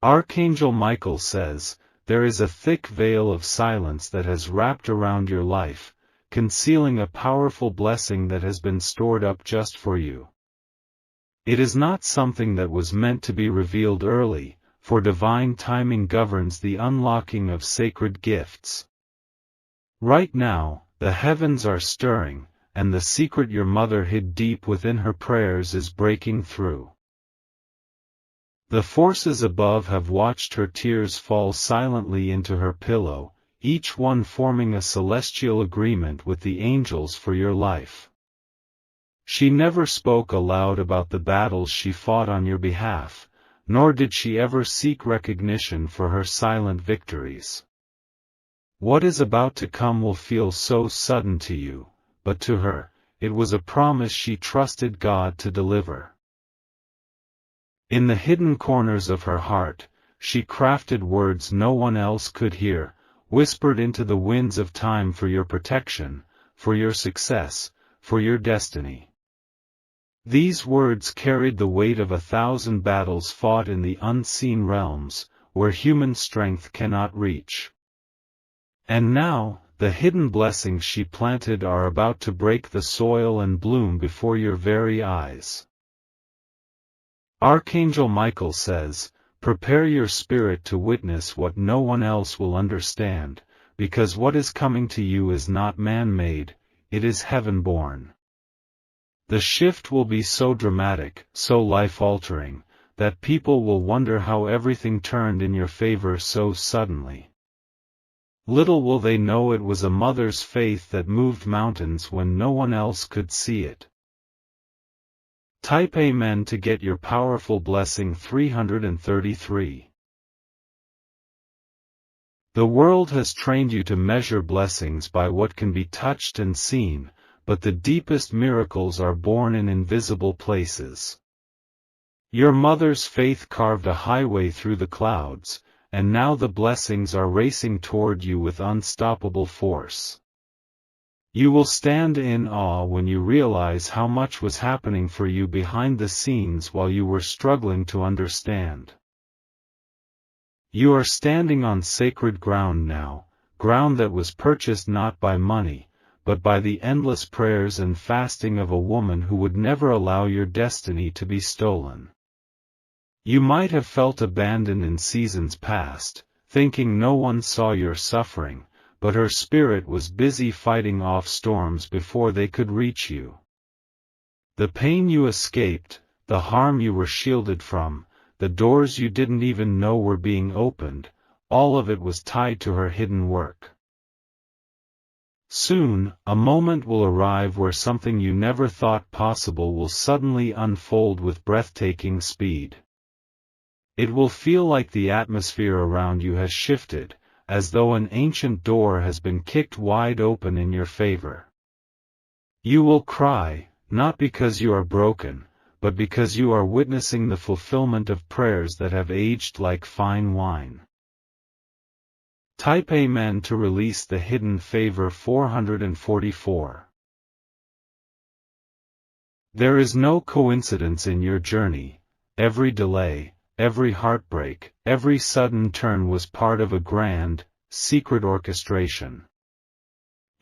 Archangel Michael says, there is a thick veil of silence that has wrapped around your life, concealing a powerful blessing that has been stored up just for you. It is not something that was meant to be revealed early, for divine timing governs the unlocking of sacred gifts. Right now, the heavens are stirring, and the secret your mother hid deep within her prayers is breaking through. The forces above have watched her tears fall silently into her pillow, each one forming a celestial agreement with the angels for your life. She never spoke aloud about the battles she fought on your behalf, nor did she ever seek recognition for her silent victories. What is about to come will feel so sudden to you, but to her, it was a promise she trusted God to deliver. In the hidden corners of her heart, she crafted words no one else could hear, whispered into the winds of time for your protection, for your success, for your destiny. These words carried the weight of 1,000 battles fought in the unseen realms, where human strength cannot reach. And now, the hidden blessings she planted are about to break the soil and bloom before your very eyes. Archangel Michael says, prepare your spirit to witness what no one else will understand, because what is coming to you is not man-made, it is heaven-born. The shift will be so dramatic, so life-altering, that people will wonder how everything turned in your favor so suddenly. Little will they know it was a mother's faith that moved mountains when no one else could see it. Type Amen to get your powerful blessing 333. The world has trained you to measure blessings by what can be touched and seen, but the deepest miracles are born in invisible places. Your mother's faith carved a highway through the clouds, and now the blessings are racing toward you with unstoppable force. You will stand in awe when you realize how much was happening for you behind the scenes while you were struggling to understand. You are standing on sacred ground now, ground that was purchased not by money, but by the endless prayers and fasting of a woman who would never allow your destiny to be stolen. You might have felt abandoned in seasons past, thinking no one saw your suffering, but her spirit was busy fighting off storms before they could reach you. The pain you escaped, the harm you were shielded from, the doors you didn't even know were being opened, all of it was tied to her hidden work. Soon, a moment will arrive where something you never thought possible will suddenly unfold with breathtaking speed. It will feel like the atmosphere around you has shifted, as though an ancient door has been kicked wide open in your favor. You will cry, not because you are broken, but because you are witnessing the fulfillment of prayers that have aged like fine wine. Type Amen to release the hidden favor 444. There is no coincidence in your journey. Every delay, every heartbreak, every sudden turn was part of a grand, secret orchestration.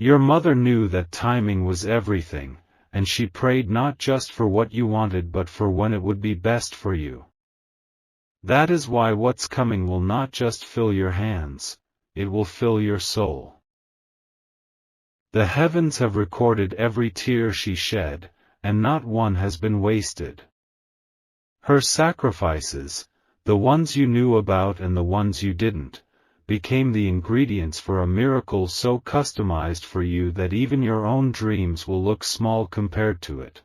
Your mother knew that timing was everything, and she prayed not just for what you wanted but for when it would be best for you. That is why what's coming will not just fill your hands, it will fill your soul. The heavens have recorded every tear she shed, and not one has been wasted. Her sacrifices, the ones you knew about and the ones you didn't, became the ingredients for a miracle so customized for you that even your own dreams will look small compared to it.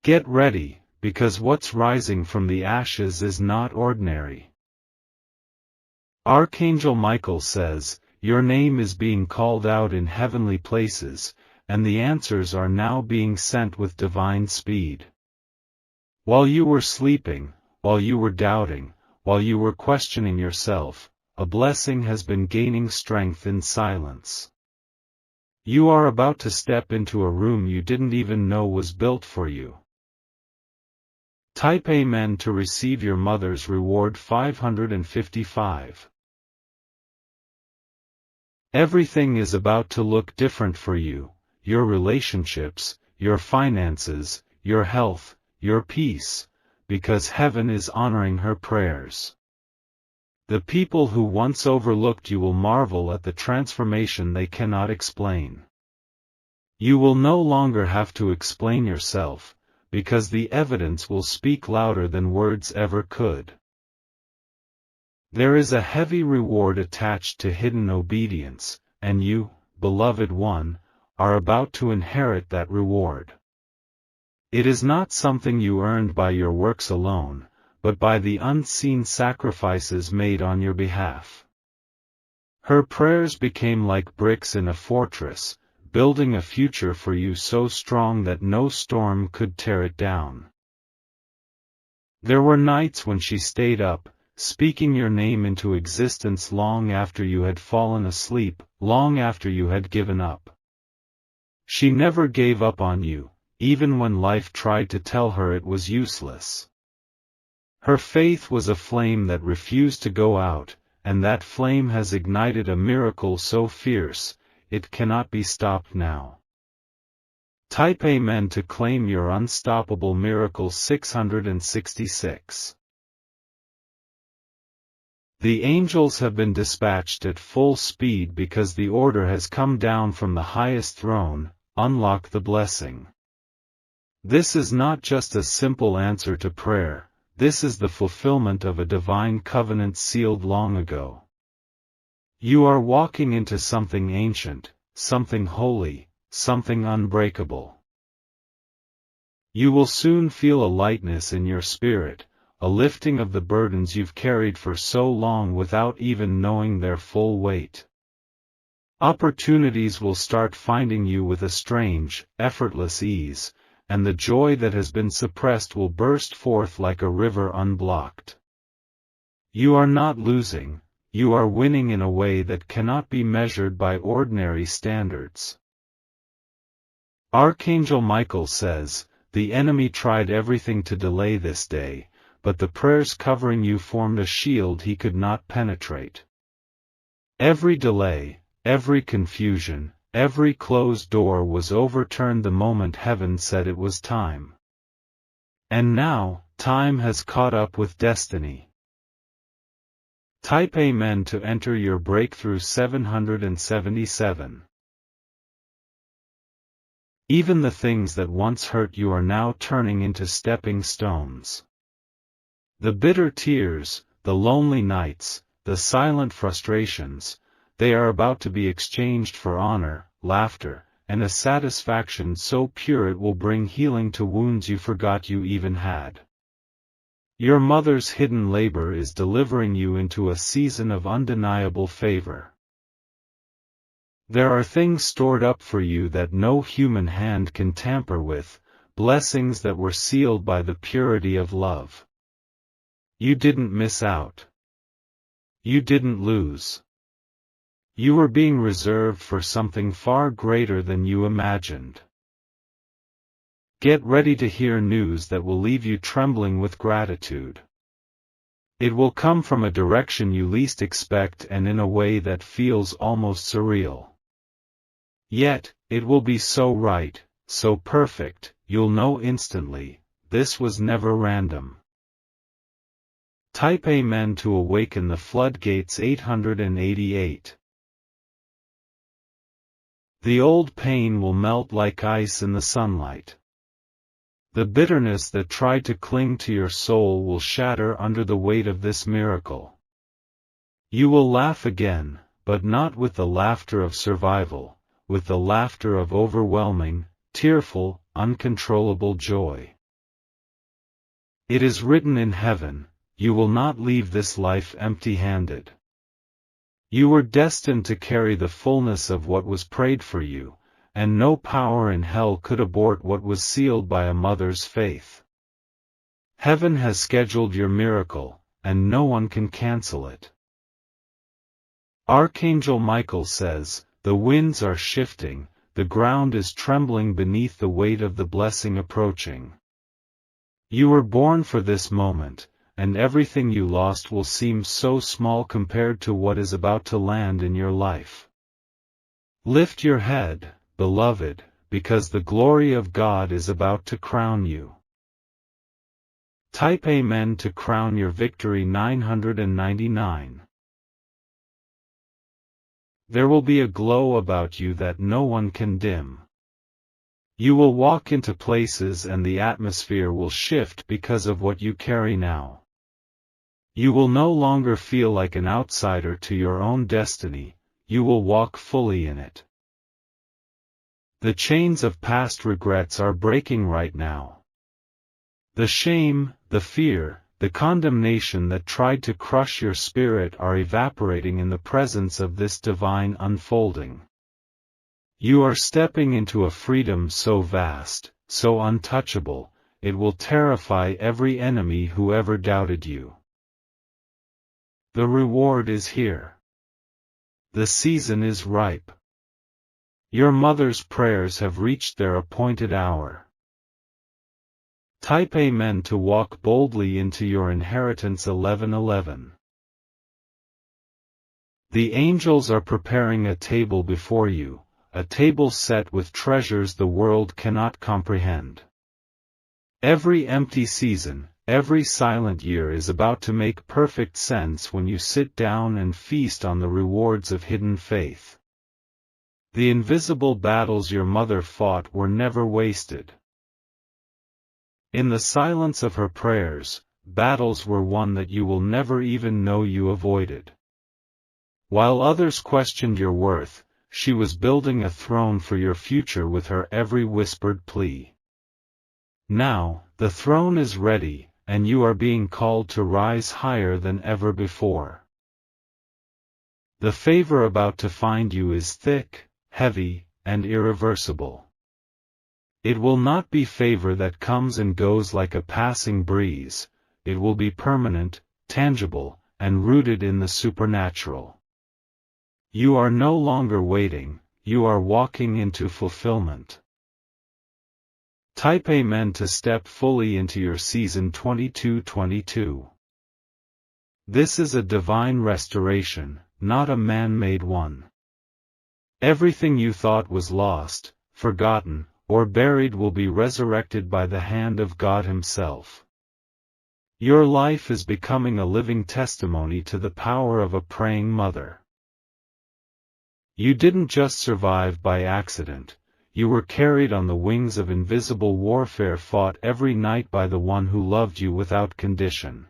Get ready, because what's rising from the ashes is not ordinary. Archangel Michael says, your name is being called out in heavenly places, and the answers are now being sent with divine speed. While you were sleeping, while you were doubting, while you were questioning yourself, a blessing has been gaining strength in silence. You are about to step into a room you didn't even know was built for you. Type Amen to receive your mother's reward. 555. Everything is about to look different for you, your relationships, your finances, your health, your peace, because heaven is honoring her prayers. The people who once overlooked you will marvel at the transformation they cannot explain. You will no longer have to explain yourself, because the evidence will speak louder than words ever could. There is a heavy reward attached to hidden obedience, and you, beloved one, are about to inherit that reward. It is not something you earned by your works alone, but by the unseen sacrifices made on your behalf. Her prayers became like bricks in a fortress, building a future for you so strong that no storm could tear it down. There were nights when she stayed up, speaking your name into existence long after you had fallen asleep, long after you had given up. She never gave up on you, even when life tried to tell her it was useless. Her faith was a flame that refused to go out, and that flame has ignited a miracle so fierce, it cannot be stopped now. Type Amen to claim your unstoppable miracle. 666. The angels have been dispatched at full speed because the order has come down from the highest throne. Unlock the blessing. This is not just a simple answer to prayer, this is the fulfillment of a divine covenant sealed long ago. You are walking into something ancient, something holy, something unbreakable. You will soon feel a lightness in your spirit, a lifting of the burdens you've carried for so long without even knowing their full weight. Opportunities will start finding you with a strange, effortless ease, and the joy that has been suppressed will burst forth like a river unblocked. You are not losing, you are winning in a way that cannot be measured by ordinary standards. Archangel Michael says, "The enemy tried everything to delay this day, but the prayers covering you formed a shield he could not penetrate." Every delay, every confusion, every closed door was overturned the moment heaven said it was time. And now, time has caught up with destiny. Type Amen to enter your breakthrough. 777. Even the things that once hurt you are now turning into stepping stones. The bitter tears, the lonely nights, the silent frustrations, they are about to be exchanged for honor, laughter, and a satisfaction so pure it will bring healing to wounds you forgot you even had. Your mother's hidden labor is delivering you into a season of undeniable favor. There are things stored up for you that no human hand can tamper with, blessings that were sealed by the purity of love. You didn't miss out. You didn't lose. You were being reserved for something far greater than you imagined. Get ready to hear news that will leave you trembling with gratitude. It will come from a direction you least expect and in a way that feels almost surreal. Yet, it will be so right, so perfect, you'll know instantly, this was never random. Type Amen to awaken the floodgates. 888. The old pain will melt like ice in the sunlight. The bitterness that tried to cling to your soul will shatter under the weight of this miracle. You will laugh again, but not with the laughter of survival, with the laughter of overwhelming, tearful, uncontrollable joy. It is written in heaven, you will not leave this life empty-handed. You were destined to carry the fullness of what was prayed for you, and no power in hell could abort what was sealed by a mother's faith. Heaven has scheduled your miracle, and no one can cancel it. Archangel Michael says, the winds are shifting, the ground is trembling beneath the weight of the blessing approaching. You were born for this moment, and everything you lost will seem so small compared to what is about to land in your life. Lift your head, beloved, because the glory of God is about to crown you. Type Amen to crown your victory 999. There will be a glow about you that no one can dim. You will walk into places and the atmosphere will shift because of what you carry now. You will no longer feel like an outsider to your own destiny, you will walk fully in it. The chains of past regrets are breaking right now. The shame, the fear, the condemnation that tried to crush your spirit are evaporating in the presence of this divine unfolding. You are stepping into a freedom so vast, so untouchable, it will terrify every enemy who ever doubted you. The reward is here. The season is ripe. Your mother's prayers have reached their appointed hour. Type Amen to walk boldly into your inheritance 1111. The angels are preparing a table before you, a table set with treasures the world cannot comprehend. Every empty season, every silent year is about to make perfect sense when you sit down and feast on the rewards of hidden faith. The invisible battles your mother fought were never wasted. In the silence of her prayers, battles were won that you will never even know you avoided. While others questioned your worth, she was building a throne for your future with her every whispered plea. Now, the throne is ready, and you are being called to rise higher than ever before. The favor about to find you is thick, heavy, and irreversible. It will not be favor that comes and goes like a passing breeze, it will be permanent, tangible, and rooted in the supernatural. You are no longer waiting, you are walking into fulfillment. Type Amen to step fully into your season 2222. This is a divine restoration, not a man-made one. Everything you thought was lost, forgotten, or buried will be resurrected by the hand of God Himself. Your life is becoming a living testimony to the power of a praying mother. You didn't just survive by accident, you were carried on the wings of invisible warfare fought every night by the one who loved you without condition.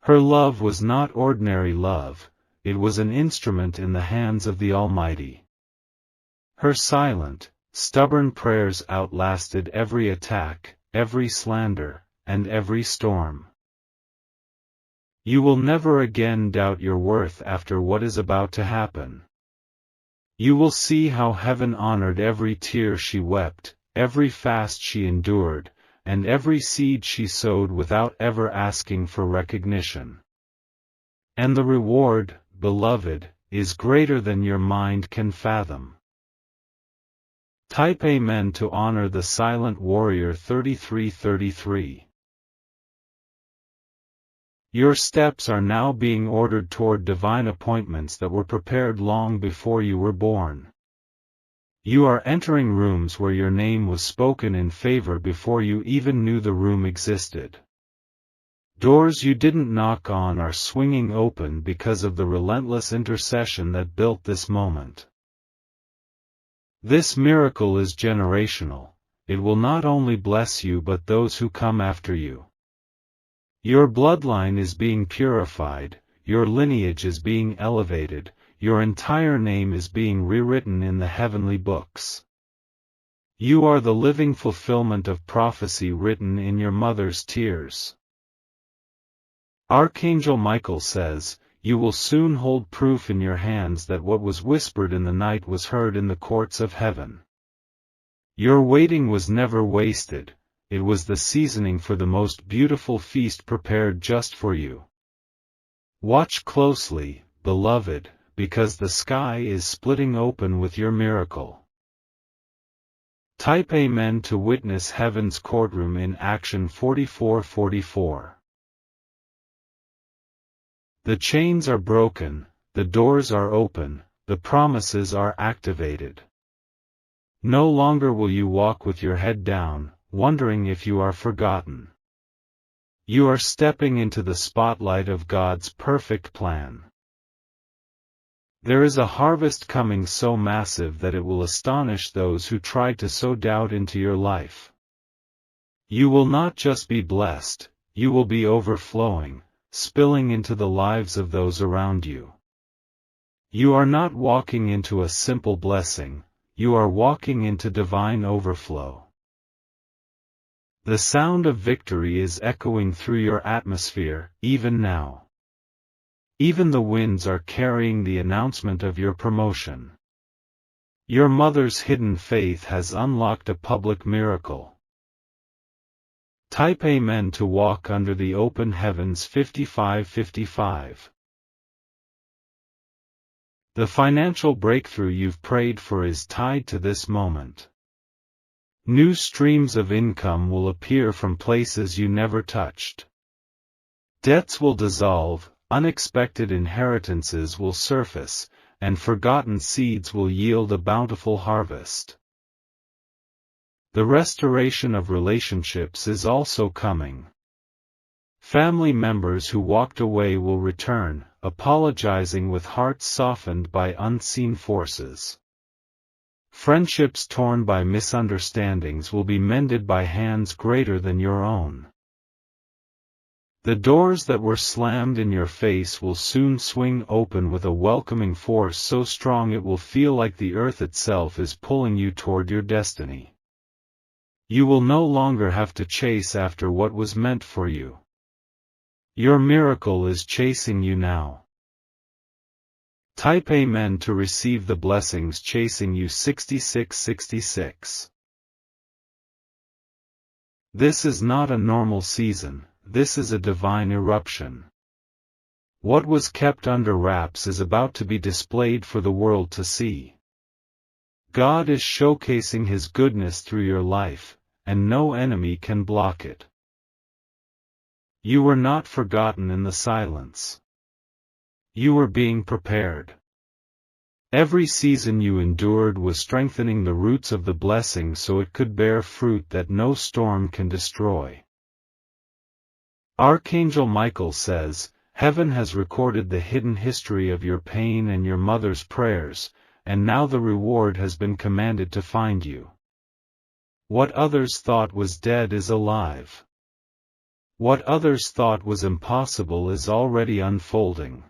Her love was not ordinary love, it was an instrument in the hands of the Almighty. Her silent, stubborn prayers outlasted every attack, every slander, and every storm. You will never again doubt your worth after what is about to happen. You will see how heaven honored every tear she wept, every fast she endured, and every seed she sowed without ever asking for recognition. And the reward, beloved, is greater than your mind can fathom. Type Amen to honor the silent warrior 3333. Your steps are now being ordered toward divine appointments that were prepared long before you were born. You are entering rooms where your name was spoken in favor before you even knew the room existed. Doors you didn't knock on are swinging open because of the relentless intercession that built this moment. This miracle is generational. It will not only bless you but those who come after you. Your bloodline is being purified, your lineage is being elevated, your entire name is being rewritten in the heavenly books. You are the living fulfillment of prophecy written in your mother's tears. Archangel Michael says, "You will soon hold proof in your hands that what was whispered in the night was heard in the courts of heaven." Your waiting was never wasted. It was the seasoning for the most beautiful feast prepared just for you. Watch closely, beloved, because the sky is splitting open with your miracle. Type Amen to witness heaven's courtroom in Action 44:44. The chains are broken, the doors are open, the promises are activated. No longer will you walk with your head down, wondering if you are forgotten. You are stepping into the spotlight of God's perfect plan. There is a harvest coming so massive that it will astonish those who tried to sow doubt into your life. You will not just be blessed, you will be overflowing, spilling into the lives of those around you. You are not walking into a simple blessing, you are walking into divine overflow. The sound of victory is echoing through your atmosphere, even now. Even the winds are carrying the announcement of your promotion. Your mother's hidden faith has unlocked a public miracle. Type Amen to walk under the open heavens 55:55. The financial breakthrough you've prayed for is tied to this moment. New streams of income will appear from places you never touched. Debts will dissolve, unexpected inheritances will surface, and forgotten seeds will yield a bountiful harvest. The restoration of relationships is also coming. Family members who walked away will return, apologizing with hearts softened by unseen forces. Friendships torn by misunderstandings will be mended by hands greater than your own. The doors that were slammed in your face will soon swing open with a welcoming force so strong it will feel like the earth itself is pulling you toward your destiny. You will no longer have to chase after what was meant for you. Your miracle is chasing you now. Type Amen to receive the blessings chasing you 66:66. This is not a normal season, this is a divine eruption. What was kept under wraps is about to be displayed for the world to see. God is showcasing His goodness through your life, and no enemy can block it. You were not forgotten in the silence. You were being prepared. Every season you endured was strengthening the roots of the blessing so it could bear fruit that no storm can destroy. Archangel Michael says, "Heaven has recorded the hidden history of your pain and your mother's prayers, and now the reward has been commanded to find you. What others thought was dead is alive. What others thought was impossible is already unfolding."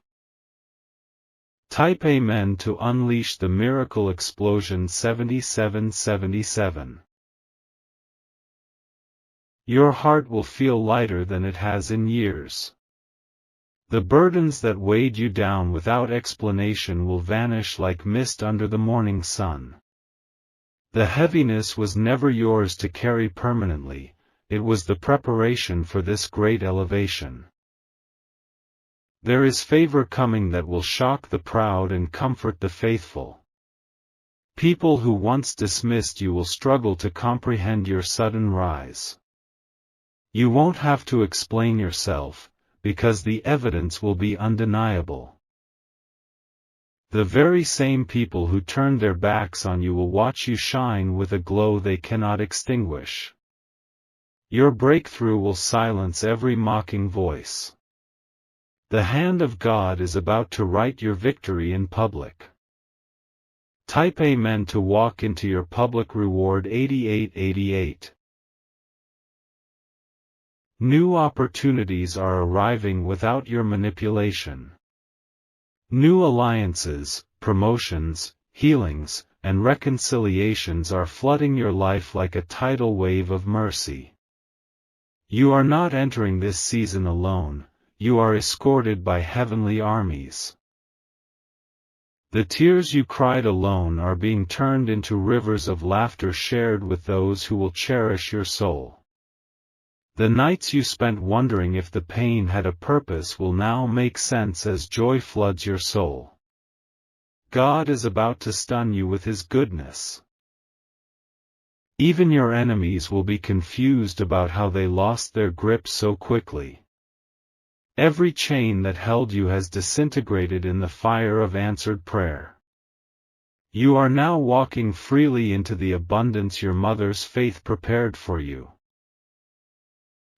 Type Amen to unleash the miracle explosion 77:77. Your heart will feel lighter than it has in years. The burdens that weighed you down without explanation will vanish like mist under the morning sun. The heaviness was never yours to carry permanently, it was the preparation for this great elevation. There is favor coming that will shock the proud and comfort the faithful. People who once dismissed you will struggle to comprehend your sudden rise. You won't have to explain yourself, because the evidence will be undeniable. The very same people who turned their backs on you will watch you shine with a glow they cannot extinguish. Your breakthrough will silence every mocking voice. The hand of God is about to write your victory in public. Type Amen to walk into your public reward 88:88. New opportunities are arriving without your manipulation. New alliances, promotions, healings, and reconciliations are flooding your life like a tidal wave of mercy. You are not entering this season alone, you are escorted by heavenly armies. The tears you cried alone are being turned into rivers of laughter shared with those who will cherish your soul. The nights you spent wondering if the pain had a purpose will now make sense as joy floods your soul. God is about to stun you with His goodness. Even your enemies will be confused about how they lost their grip so quickly. Every chain that held you has disintegrated in the fire of answered prayer. You are now walking freely into the abundance your mother's faith prepared for you.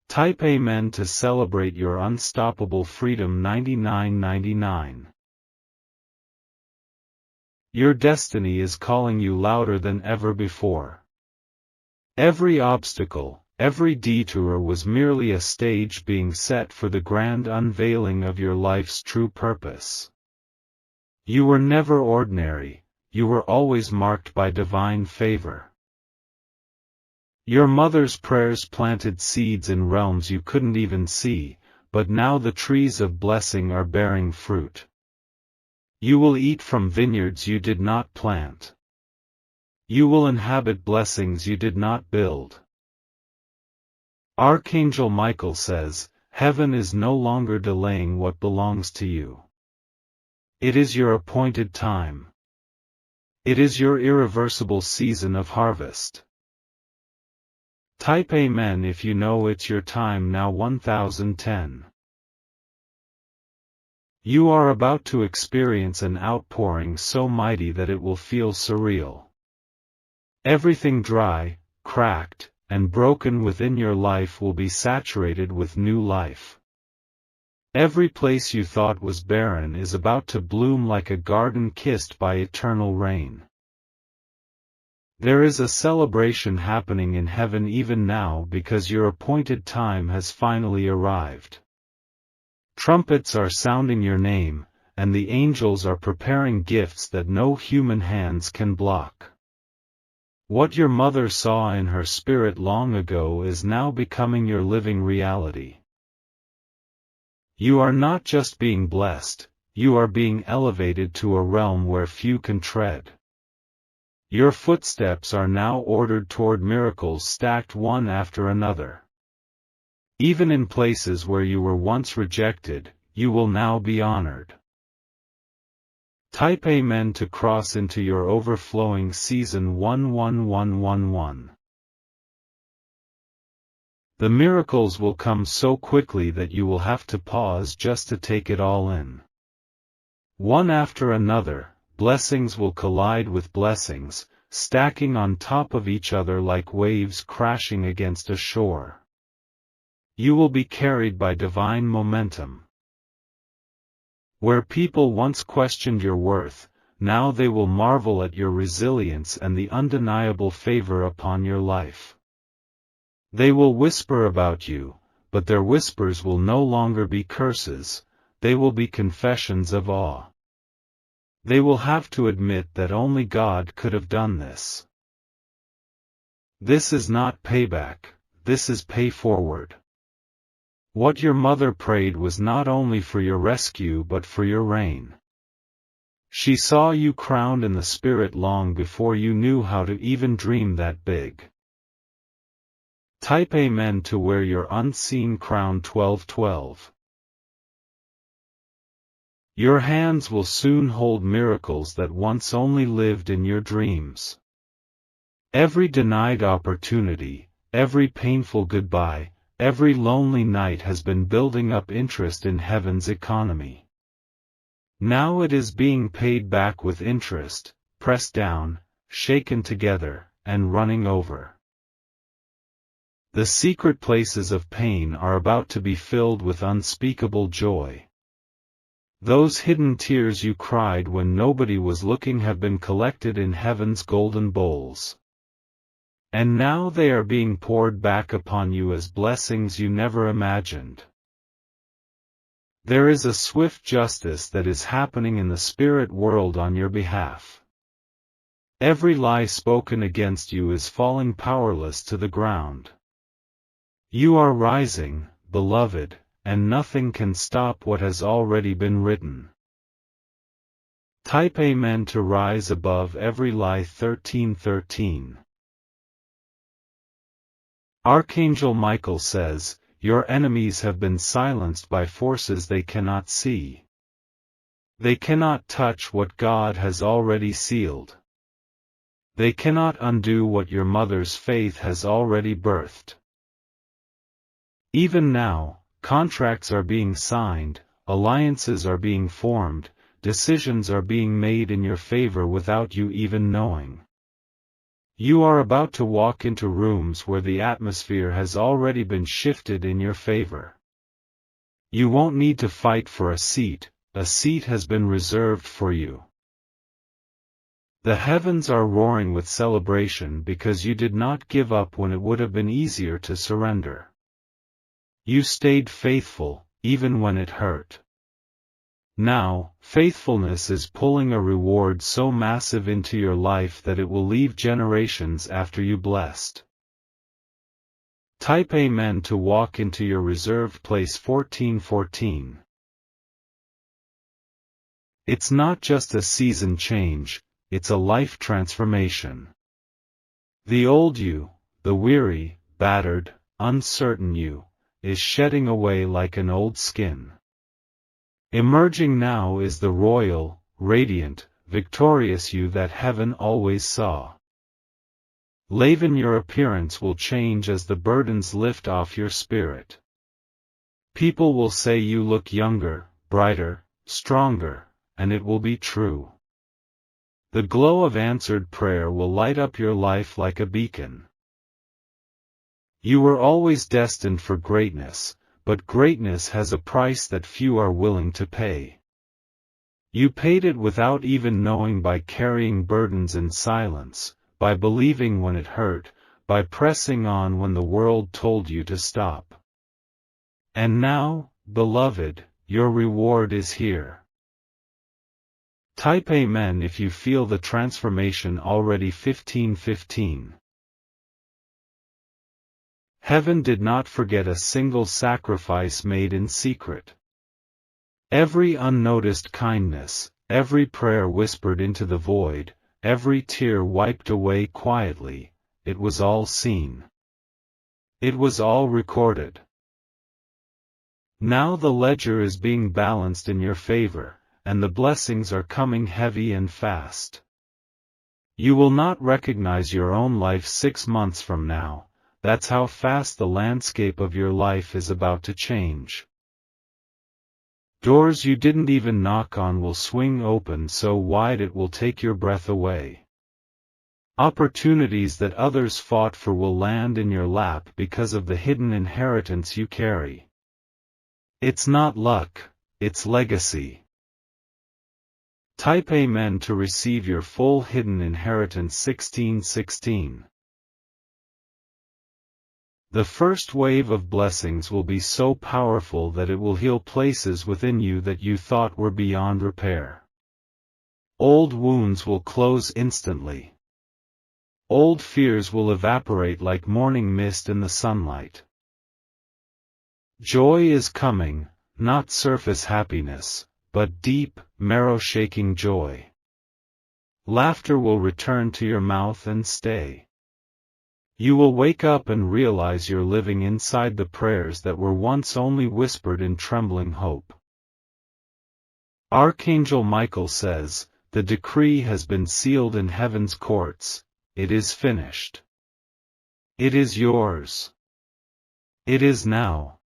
Type Amen to celebrate your unstoppable freedom. 99.99. Your destiny is calling you louder than ever before. Every obstacle, every detour was merely a stage being set for the grand unveiling of your life's true purpose. You were never ordinary, you were always marked by divine favor. Your mother's prayers planted seeds in realms you couldn't even see, but now the trees of blessing are bearing fruit. You will eat from vineyards you did not plant. You will inhabit blessings you did not build. Archangel Michael says, heaven is no longer delaying what belongs to you. It is your appointed time. It is your irreversible season of harvest. Type Amen if you know it's your time now. 1010. You are about to experience an outpouring so mighty that it will feel surreal. Everything dry, cracked, and broken within your life will be saturated with new life. Every place you thought was barren is about to bloom like a garden kissed by eternal rain. There is a celebration happening in heaven even now because your appointed time has finally arrived. Trumpets are sounding your name, and the angels are preparing gifts that no human hands can block. What your mother saw in her spirit long ago is now becoming your living reality. You are not just being blessed, you are being elevated to a realm where few can tread. Your footsteps are now ordered toward miracles stacked one after another. Even in places where you were once rejected, you will now be honored. Type Amen to cross into your overflowing season. 11111. The miracles will come so quickly that you will have to pause just to take it all in. One after another, blessings will collide with blessings, stacking on top of each other like waves crashing against a shore. You will be carried by divine momentum. Where people once questioned your worth, now they will marvel at your resilience and the undeniable favor upon your life. They will whisper about you, but their whispers will no longer be curses, they will be confessions of awe. They will have to admit that only God could have done this. This is not payback, this is pay forward. What your mother prayed was not only for your rescue but for your reign. She saw you crowned in the Spirit long before you knew how to even dream that big. Type Amen to wear your unseen crown. 1212. Your hands will soon hold miracles that once only lived in your dreams. Every denied opportunity, every painful goodbye, every lonely night has been building up interest in heaven's economy. Now it is being paid back with interest, pressed down, shaken together, and running over. The secret places of pain are about to be filled with unspeakable joy. Those hidden tears you cried when nobody was looking have been collected in heaven's golden bowls. And now they are being poured back upon you as blessings you never imagined. There is a swift justice that is happening in the spirit world on your behalf. Every lie spoken against you is falling powerless to the ground. You are rising, beloved, and nothing can stop what has already been written. Type Amen to rise above every lie. 1313. Archangel Michael says, your enemies have been silenced by forces they cannot see. They cannot touch what God has already sealed. They cannot undo what your mother's faith has already birthed. Even now, contracts are being signed, alliances are being formed, decisions are being made in your favor without you even knowing. You are about to walk into rooms where the atmosphere has already been shifted in your favor. You won't need to fight for a seat has been reserved for you. The heavens are roaring with celebration because you did not give up when it would have been easier to surrender. You stayed faithful, even when it hurt. Now, faithfulness is pulling a reward so massive into your life that it will leave generations after you blessed. Type Amen to walk into your reserved place. 1414. It's not just a season change, it's a life transformation. The old you, the weary, battered, uncertain you, is shedding away like an old skin. Emerging now is the royal, radiant, victorious you that heaven always saw. Laven, your appearance will change as the burdens lift off your spirit. People will say you look younger, brighter, stronger, and it will be true. The glow of answered prayer will light up your life like a beacon. You were always destined for greatness, but greatness has a price that few are willing to pay. You paid it without even knowing, by carrying burdens in silence, by believing when it hurt, by pressing on when the world told you to stop. And now, beloved, your reward is here. Type Amen if you feel the transformation already. 1515. Heaven did not forget a single sacrifice made in secret. Every unnoticed kindness, every prayer whispered into the void, every tear wiped away quietly, it was all seen. It was all recorded. Now the ledger is being balanced in your favor, and the blessings are coming heavy and fast. You will not recognize your own life 6 months from now. That's how fast the landscape of your life is about to change. Doors you didn't even knock on will swing open so wide it will take your breath away. Opportunities that others fought for will land in your lap because of the hidden inheritance you carry. It's not luck, it's legacy. Type Amen to receive your full hidden inheritance. 1616. The first wave of blessings will be so powerful that it will heal places within you that you thought were beyond repair. Old wounds will close instantly. Old fears will evaporate like morning mist in the sunlight. Joy is coming, not surface happiness, but deep, marrow-shaking joy. Laughter will return to your mouth and stay. You will wake up and realize you're living inside the prayers that were once only whispered in trembling hope. Archangel Michael says, "The decree has been sealed in heaven's courts, it is finished. It is yours. It is now.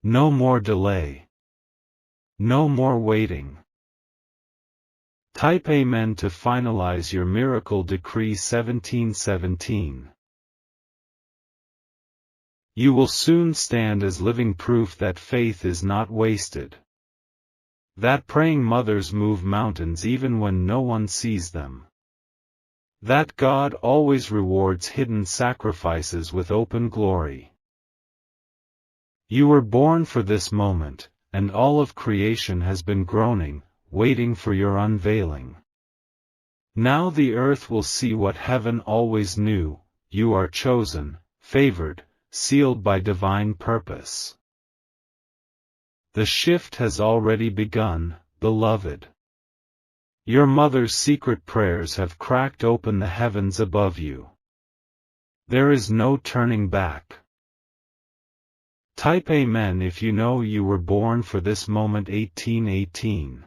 No more delay. No more waiting." Type Amen to finalize your miracle decree. 1717. You will soon stand as living proof that faith is not wasted. That praying mothers move mountains even when no one sees them. That God always rewards hidden sacrifices with open glory. You were born for this moment, and all of creation has been groaning, waiting for your unveiling. Now the earth will see what heaven always knew: you are chosen, favored, sealed by divine purpose. The shift has already begun, beloved. Your mother's secret prayers have cracked open the heavens above you. There is no turning back. Type Amen if you know you were born for this moment. 1818.